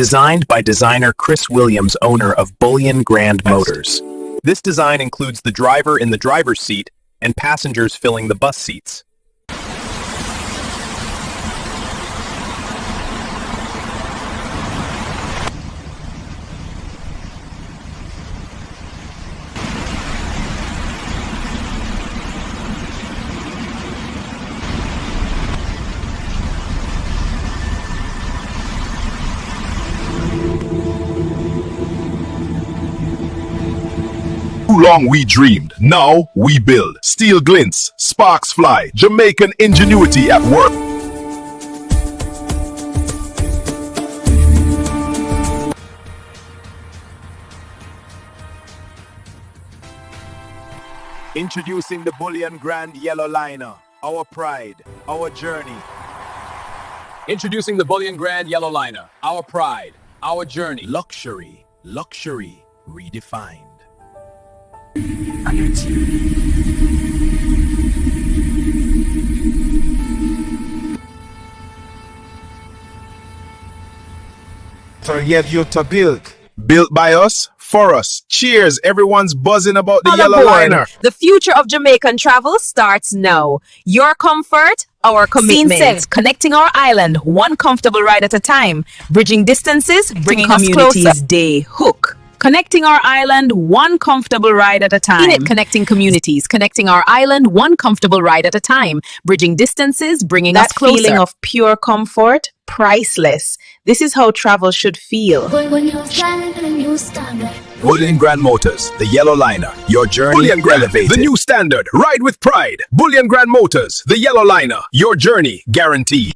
Designed by designer Chris Williams, owner of Bullion Grand Motors. This design includes the driver in the driver's seat and passengers filling the bus seats. Too long we dreamed, now we build. Steel glints, sparks fly, Jamaican ingenuity at work. Introducing the Bullion Grand Yellow Liner, our pride, our journey. Introducing the Bullion Grand Yellow Liner, our pride, our journey. Luxury, luxury redefined. Forget you to build. Built by us, for us. Cheers, everyone's buzzing about the All yellow aboard. liner. The future of Jamaican travel starts now. Your comfort, our commitment. Scene 6, connecting our island, one comfortable ride at a time. Bridging distances, bringing us communities. closer. Day hook. Connecting our island, one comfortable ride at a time. In it, connecting communities, connecting our island, one comfortable ride at a time. Bridging distances, bringing us That closer. feeling of pure comfort, priceless. This is how travel should feel. Bullion Grand Motors, the yellow liner. Your journey Bullion Grand, elevated. the new standard. Ride with pride. Bullion Grand Motors, the yellow liner. Your journey guaranteed.